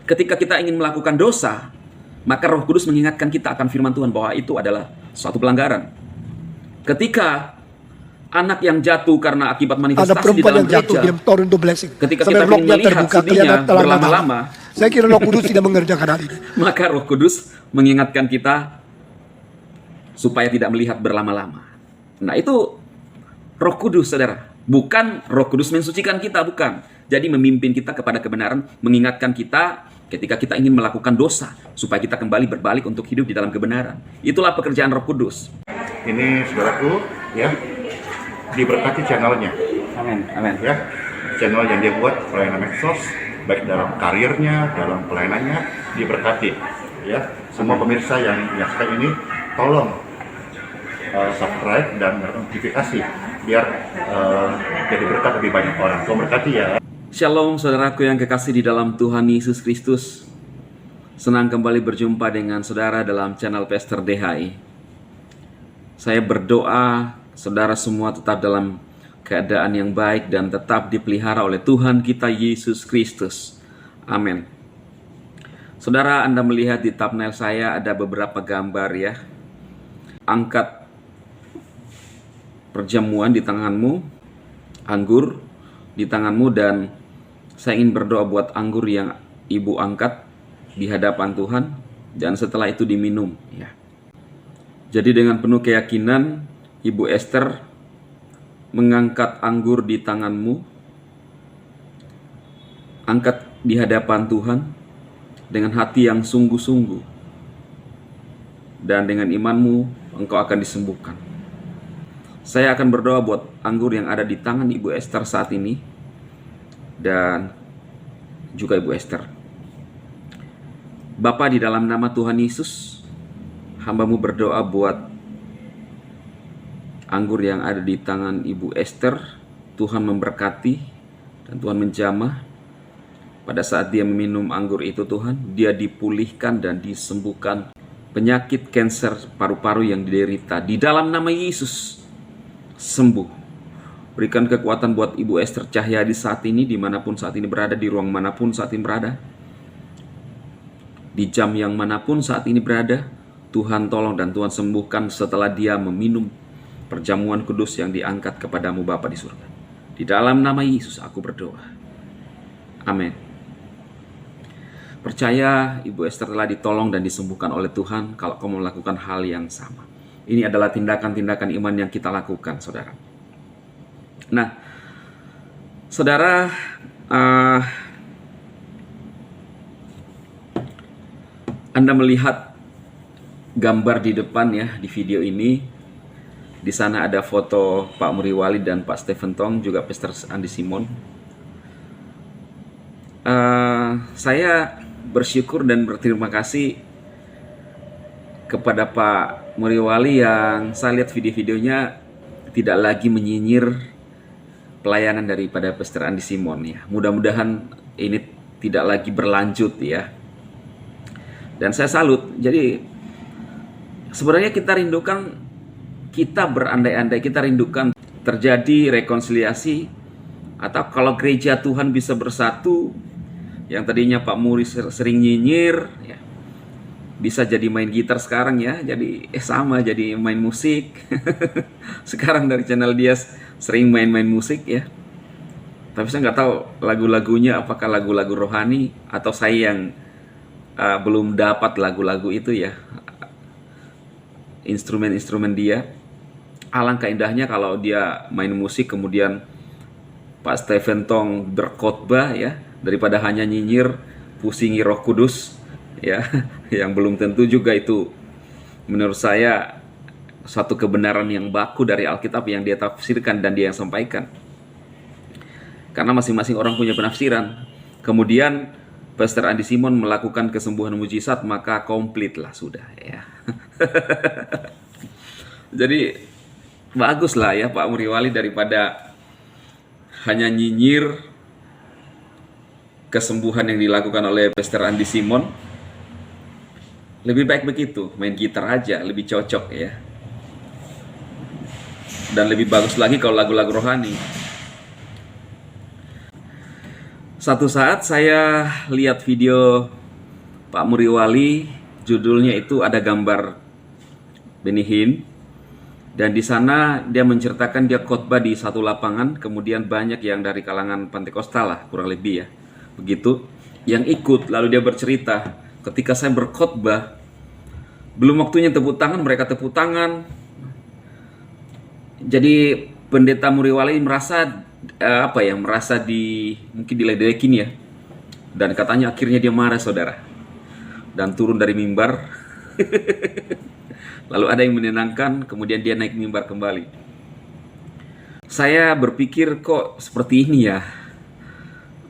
ketika kita ingin melakukan dosa, maka Roh Kudus mengingatkan kita akan firman Tuhan bahwa itu adalah suatu pelanggaran. Ketika anak yang jatuh karena akibat manifestasi di dalam gereja, ketika kita ingin melihat sedihnya berlama-lama, saya kira Roh Kudus tidak mengerjakan hal ini. Maka Roh Kudus mengingatkan kita supaya tidak melihat berlama-lama. Nah, itu Roh Kudus, saudara. Bukan Roh Kudus mensucikan kita, bukan. Jadi memimpin kita kepada kebenaran, mengingatkan kita ketika kita ingin melakukan dosa, supaya kita kembali berbalik untuk hidup di dalam kebenaran. Itulah pekerjaan Roh Kudus. Ini saudaraku, ya, diberkati channelnya. Amin, amin. Ya, channel yang dia buat pelayanan medsos, baik dalam karirnya, dalam pelayanannya, diberkati. Ya, semua pemirsa yang menyaksikan ini, tolong subscribe dan notifikasi biar jadi berkat lebih banyak orang. Tuhan berkati ya. Shalom saudaraku yang kekasih di dalam Tuhan Yesus Kristus. Senang kembali berjumpa dengan saudara dalam channel Pastor DHI. Saya berdoa saudara semua tetap dalam keadaan yang baik dan tetap dipelihara oleh Tuhan kita Yesus Kristus. Amin. Saudara, Anda melihat di thumbnail saya ada beberapa gambar ya. Angkat perjamuan di tanganmu, anggur di tanganmu, dan saya ingin berdoa buat anggur yang ibu angkat di hadapan Tuhan dan setelah itu diminum ya. Jadi dengan penuh keyakinan Ibu Esther mengangkat anggur di tanganmu, angkat di hadapan Tuhan dengan hati yang sungguh-sungguh, dan dengan imanmu engkau akan disembuhkan. Saya akan berdoa buat anggur yang ada di tangan Ibu Esther saat ini dan juga Ibu Esther. Bapa, di dalam nama Tuhan Yesus, hamba-Mu berdoa buat anggur yang ada di tangan Ibu Esther. Tuhan memberkati dan Tuhan menjamah. Pada saat dia meminum anggur itu, Tuhan, dia dipulihkan dan disembuhkan penyakit kanker paru-paru yang diderita. Di dalam nama Yesus, sembuh. Berikan kekuatan buat Ibu Esther Cahyadi saat ini, dimanapun saat ini berada, di ruang manapun saat ini berada, di jam yang manapun saat ini berada. Tuhan tolong dan Tuhan sembuhkan setelah dia meminum perjamuan kudus yang diangkat kepadamu Bapa di surga. Di dalam nama Yesus aku berdoa. Amin. Percaya Ibu Esther telah ditolong dan disembuhkan oleh Tuhan kalau kamu melakukan hal yang sama. Ini adalah tindakan-tindakan iman yang kita lakukan, saudara. Nah, saudara, Anda melihat gambar di depan ya, di video ini. Di sana ada foto Pak Muriwali dan Pak Stephen Tong, juga Pastor Andi Simon. Saya bersyukur dan berterima kasih kepada Pak Muriwali yang saya lihat video-videonya tidak lagi menyinyir pelayanan daripada Pastor Andi Simon ya. Mudah-mudahan ini tidak lagi berlanjut ya. Dan saya salut. Jadi sebenarnya kita rindukan, kita berandai-andai, kita rindukan terjadi rekonsiliasi, atau kalau gereja Tuhan bisa bersatu, yang tadinya Pak Muri sering nyinyir ya, bisa jadi main gitar sekarang ya, jadi sama jadi main musik. Sekarang dari channel dia sering main-main musik ya. Tapi saya nggak tahu lagu-lagunya apakah lagu-lagu rohani atau saya yang belum dapat lagu-lagu itu ya, instrumen-instrumen dia. Alangkah indahnya kalau dia main musik kemudian Pak Stephen Tong berkhotbah ya, daripada hanya nyinyir, pusingi Roh Kudus ya, yang belum tentu juga itu menurut saya satu kebenaran yang baku dari Alkitab yang dia tafsirkan dan dia yang sampaikan. Karena masing-masing orang punya penafsiran. Kemudian Pastor Andi Simon melakukan kesembuhan mujizat, maka komplit lah sudah ya. Jadi bagus lah ya Pak Muriwali, daripada hanya nyinyir kesembuhan yang dilakukan oleh Pastor Andi Simon. Lebih baik begitu, main gitar aja lebih cocok ya. Dan lebih bagus lagi kalau lagu-lagu rohani. Satu saat saya lihat video Pak Muriwali, judulnya itu ada gambar Benny Hinn, dan di sana dia menceritakan dia khotbah di satu lapangan, kemudian banyak yang dari kalangan Pantekostal lah, kurang lebih ya, begitu, yang ikut. Lalu dia bercerita, ketika saya berkhotbah, belum waktunya tepuk tangan, mereka tepuk tangan. Jadi pendeta Muriwali merasa merasa mungkin diledekin ya, dan katanya akhirnya dia marah, saudara, dan turun dari mimbar. Lalu ada yang menenangkan, kemudian dia naik mimbar kembali. Saya berpikir, kok seperti ini ya?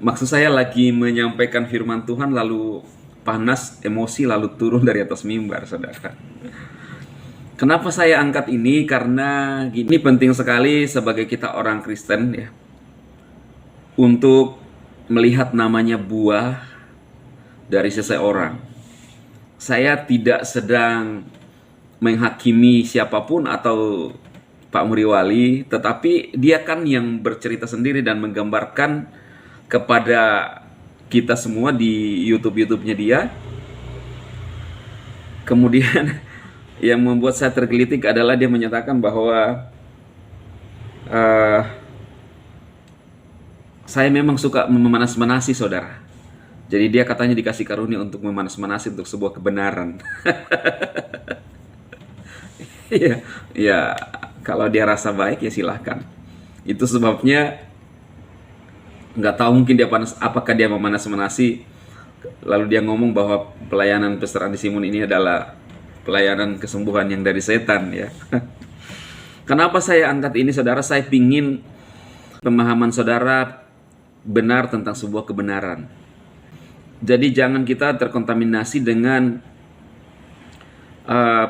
Maksud saya lagi menyampaikan firman Tuhan, lalu panas, emosi, lalu turun dari atas mimbar, saudara. Kenapa saya angkat ini? Karena gini, penting sekali sebagai kita orang Kristen ya, untuk melihat namanya buah dari seseorang. Saya tidak sedang menghakimi siapapun atau Pak Muriwali, tetapi dia kan yang bercerita sendiri dan menggambarkan kepada kita semua di YouTube-nya dia. Kemudian yang membuat saya tergelitik adalah dia menyatakan bahwa saya memang suka memanas-manasi, saudara. Jadi dia katanya dikasih karunia untuk memanas-manasi untuk sebuah kebenaran. Ya, kalau dia rasa baik ya silahkan. Itu sebabnya nggak tahu, mungkin dia apakah dia memanas-manasi. Lalu dia ngomong bahwa pelayanan Pastor Andi Simon ini adalah pelayanan kesembuhan yang dari setan ya. Kenapa saya angkat ini, saudara? Saya pingin pemahaman saudara benar tentang sebuah kebenaran. Jadi jangan kita terkontaminasi dengan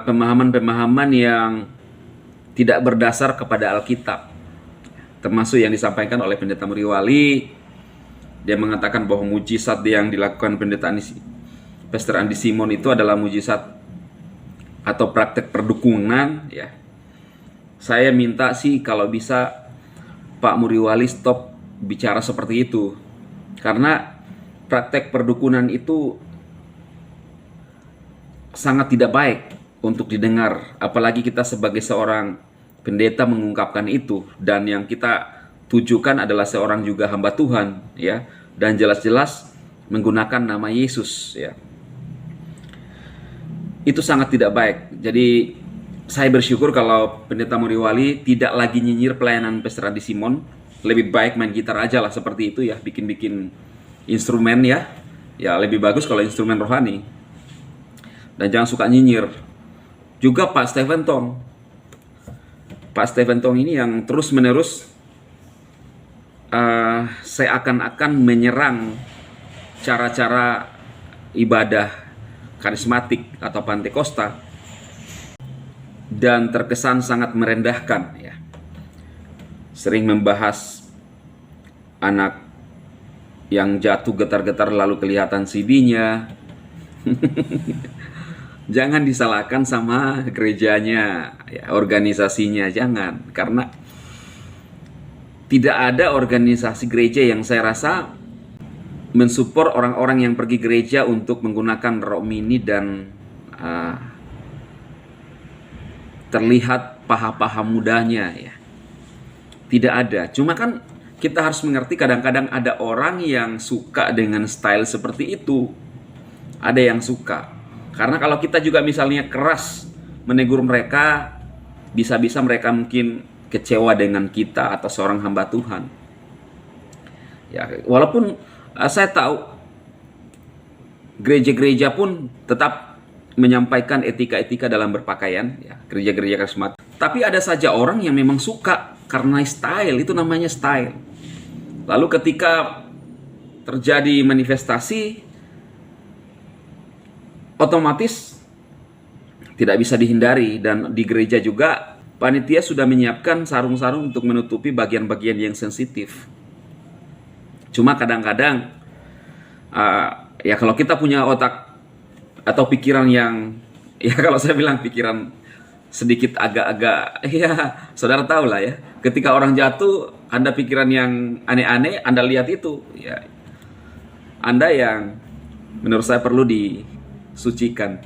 pemahaman-pemahaman yang tidak berdasar kepada Alkitab, termasuk yang disampaikan oleh pendeta Muriwali. Dia mengatakan bahwa mujizat yang dilakukan pendeta Pastor Andi Simon itu adalah mujizat atau praktek perdukunan ya. Saya minta sih kalau bisa Pak Muriwali stop bicara seperti itu, karena praktek perdukunan itu sangat tidak baik untuk didengar, apalagi kita sebagai seorang pendeta mengungkapkan itu, dan yang kita tujukan adalah seorang juga hamba Tuhan ya, dan jelas-jelas menggunakan nama Yesus ya. Itu sangat tidak baik. Jadi saya bersyukur kalau pendeta Muriwali tidak lagi nyinyir pelayanan Pastor Andi Simon. Lebih baik main gitar aja lah seperti itu ya, bikin-bikin instrumen ya. Ya lebih bagus kalau instrumen rohani. Dan jangan suka nyinyir. Juga Pak Stephen Tong. Pak Stephen Tong ini yang terus-menerus seakan-akan menyerang cara-cara ibadah karismatik atau Pantekosta, dan terkesan sangat merendahkan ya. Sering membahas anak yang jatuh getar-getar lalu kelihatan CD-nya. Jangan disalahkan sama gerejanya, ya, organisasinya, jangan. Karena tidak ada organisasi gereja yang saya rasa mensupport orang-orang yang pergi gereja untuk menggunakan rok mini dan terlihat paha-paha mudanya ya. Tidak ada. Cuma kan kita harus mengerti kadang-kadang ada orang yang suka dengan style seperti itu. Ada yang suka. Karena kalau kita juga misalnya keras menegur mereka, bisa-bisa mereka mungkin kecewa dengan kita atau seorang hamba Tuhan. Ya, walaupun saya tahu gereja-gereja pun tetap menyampaikan etika-etika dalam berpakaian, ya, gereja-gereja karismatik. Tapi ada saja orang yang memang suka karena style, itu namanya style. Lalu ketika terjadi manifestasi, otomatis tidak bisa dihindari, dan di gereja juga panitia sudah menyiapkan sarung-sarung untuk menutupi bagian-bagian yang sensitif. Cuma kadang-kadang ya kalau kita punya otak atau pikiran yang, ya kalau saya bilang pikiran sedikit agak-agak, ya saudara tahu lah ya, ketika orang jatuh, Anda pikiran yang aneh-aneh, Anda lihat itu, ya Anda yang menurut saya perlu disucikan.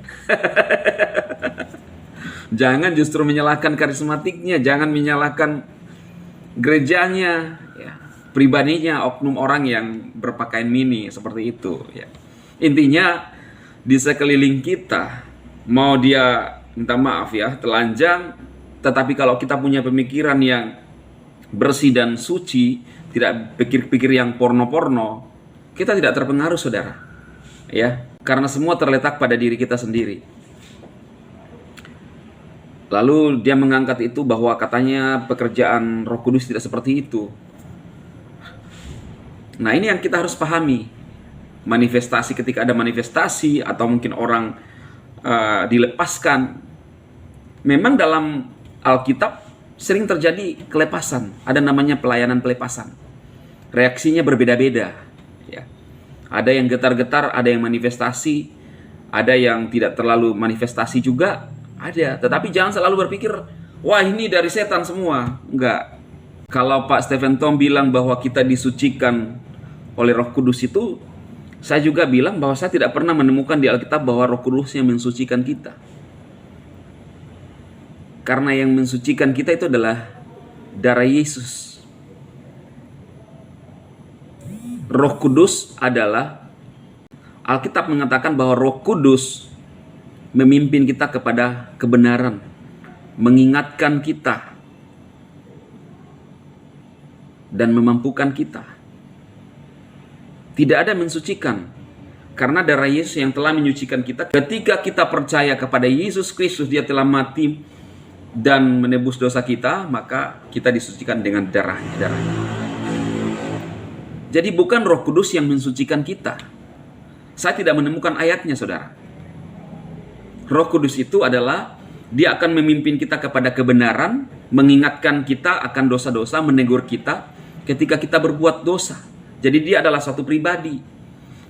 Jangan justru menyalahkan karismatiknya, jangan menyalahkan gerejanya, ya, pribadinya, oknum orang yang berpakaian mini seperti itu. Ya. Intinya di sekeliling kita, mau dia minta maaf ya, telanjang, tetapi kalau kita punya pemikiran yang bersih dan suci, tidak pikir-pikir yang porno-porno, kita tidak terpengaruh, saudara. Ya, karena semua terletak pada diri kita sendiri. Lalu dia mengangkat itu bahwa katanya pekerjaan Roh Kudus tidak seperti itu. Nah, ini yang kita harus pahami. Manifestasi, ketika ada manifestasi atau mungkin orang dilepaskan, memang dalam Alkitab sering terjadi kelepasan. Ada namanya pelayanan pelepasan. Reaksinya berbeda-beda. Ya. Ada yang getar-getar, ada yang manifestasi, ada yang tidak terlalu manifestasi juga. Ada, tetapi jangan selalu berpikir, wah ini dari setan semua. Enggak. Kalau Pak Stephen Tom bilang bahwa kita disucikan oleh Roh Kudus itu, saya juga bilang bahwa saya tidak pernah menemukan di Alkitab bahwa Roh Kudus yang mensucikan kita. Karena yang mensucikan kita itu adalah darah Yesus. Roh Kudus adalah, Alkitab mengatakan bahwa Roh Kudus memimpin kita kepada kebenaran, mengingatkan kita, dan memampukan kita. Tidak ada mensucikan, karena darah Yesus yang telah menyucikan kita. Ketika kita percaya kepada Yesus Kristus, Dia telah mati dan menebus dosa kita, maka kita disucikan dengan darahnya. Jadi bukan Roh Kudus yang mensucikan kita. Saya tidak menemukan ayatnya, saudara. Roh Kudus itu adalah Dia akan memimpin kita kepada kebenaran, mengingatkan kita akan dosa-dosa, menegur kita ketika kita berbuat dosa. Jadi Dia adalah satu pribadi.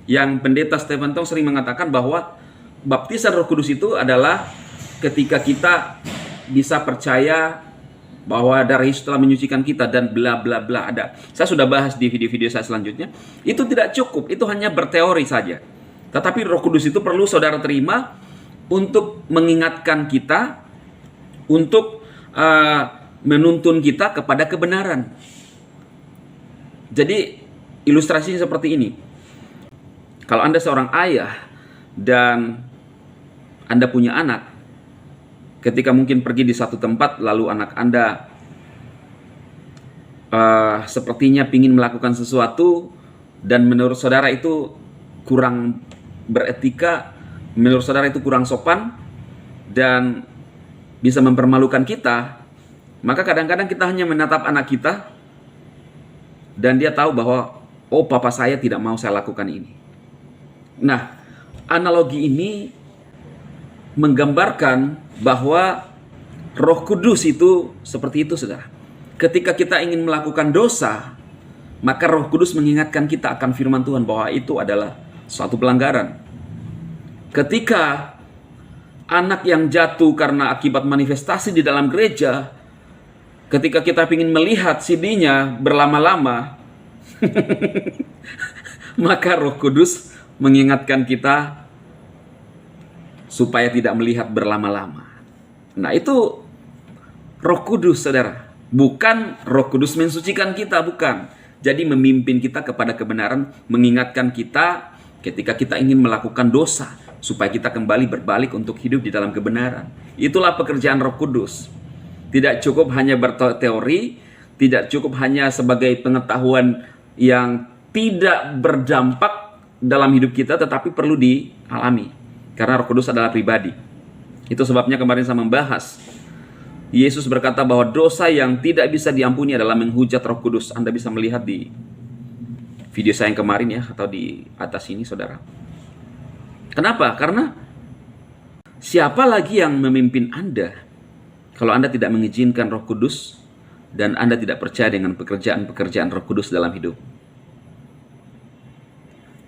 Yang pendeta Stephen Tong sering mengatakan bahwa baptisan Roh Kudus itu adalah ketika kita bisa percaya bahwa darah Yesus telah menyucikan kita dan bla bla bla. Ada. Saya sudah bahas di video-video saya selanjutnya. Itu tidak cukup, itu hanya berteori saja. Tetapi Roh Kudus itu perlu saudara terima untuk mengingatkan kita, untuk menuntun kita kepada kebenaran. Jadi ilustrasinya seperti ini. Kalau Anda seorang ayah dan Anda punya anak, ketika mungkin pergi di satu tempat, lalu anak Anda sepertinya ingin melakukan sesuatu dan menurut saudara itu kurang beretika, menurut saudara itu kurang sopan dan bisa mempermalukan kita, maka kadang-kadang kita hanya menatap anak kita dan dia tahu bahwa, oh papa saya tidak mau saya lakukan ini. Nah, analogi ini menggambarkan bahwa Roh Kudus itu seperti itu, saudara. Ketika kita ingin melakukan dosa, maka Roh Kudus mengingatkan kita akan firman Tuhan bahwa itu adalah suatu pelanggaran. Ketika anak yang jatuh karena akibat manifestasi di dalam gereja, ketika kita ingin melihat CD-nya berlama-lama, maka Roh Kudus mengingatkan kita supaya tidak melihat berlama-lama. Nah, itu Roh Kudus, saudara. Bukan Roh Kudus mensucikan kita, bukan. Jadi memimpin kita kepada kebenaran, mengingatkan kita ketika kita ingin melakukan dosa, supaya kita kembali berbalik untuk hidup di dalam kebenaran. Itulah pekerjaan Roh Kudus. Tidak cukup hanya berteori, tidak cukup hanya sebagai pengetahuan yang tidak berdampak dalam hidup kita, tetapi perlu dialami. Karena Roh Kudus adalah pribadi. Itu sebabnya kemarin saya membahas, Yesus berkata bahwa dosa yang tidak bisa diampuni adalah menghujat Roh Kudus. Anda bisa melihat di video saya yang kemarin ya, atau di atas ini, saudara. Kenapa? Karena siapa lagi yang memimpin Anda kalau Anda tidak mengizinkan Roh Kudus dan Anda tidak percaya dengan pekerjaan-pekerjaan Roh Kudus dalam hidup?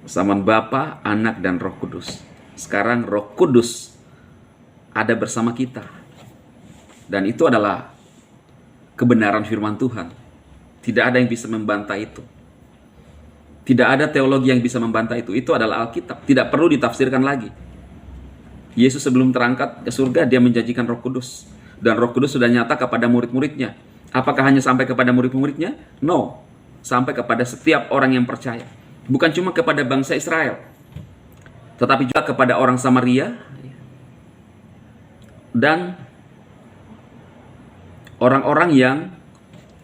Zaman Bapa, Anak, dan Roh Kudus. Sekarang Roh Kudus ada bersama kita. Dan itu adalah kebenaran firman Tuhan. Tidak ada yang bisa membantah itu. Tidak ada teologi yang bisa membantah itu. Itu adalah Alkitab. Tidak perlu ditafsirkan lagi. Yesus sebelum terangkat ke surga, dia menjanjikan Roh Kudus. Dan Roh Kudus sudah nyata kepada murid-muridnya. Apakah hanya sampai kepada murid-muridnya? No. Sampai kepada setiap orang yang percaya. Bukan cuma kepada bangsa Israel, tetapi juga kepada orang Samaria dan orang-orang yang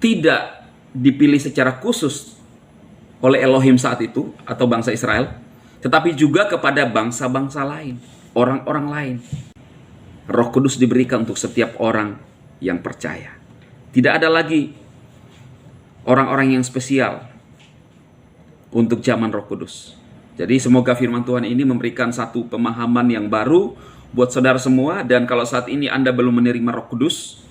tidak dipilih secara khusus oleh Elohim saat itu atau bangsa Israel, tetapi juga kepada bangsa-bangsa lain, orang-orang lain. Roh Kudus diberikan untuk setiap orang yang percaya. Tidak ada lagi orang-orang yang spesial untuk zaman Roh Kudus. Jadi semoga firman Tuhan ini memberikan satu pemahaman yang baru buat saudara semua. Dan kalau saat ini Anda belum menerima Roh Kudus,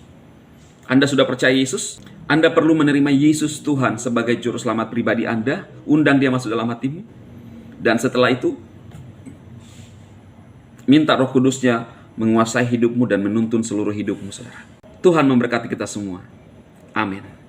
Anda sudah percaya Yesus, Anda perlu menerima Yesus Tuhan sebagai juru selamat pribadi Anda. Undang dia masuk dalam hatimu. Dan setelah itu, minta Roh Kudusnya menguasai hidupmu dan menuntun seluruh hidupmu, saudara. Tuhan memberkati kita semua. Amin.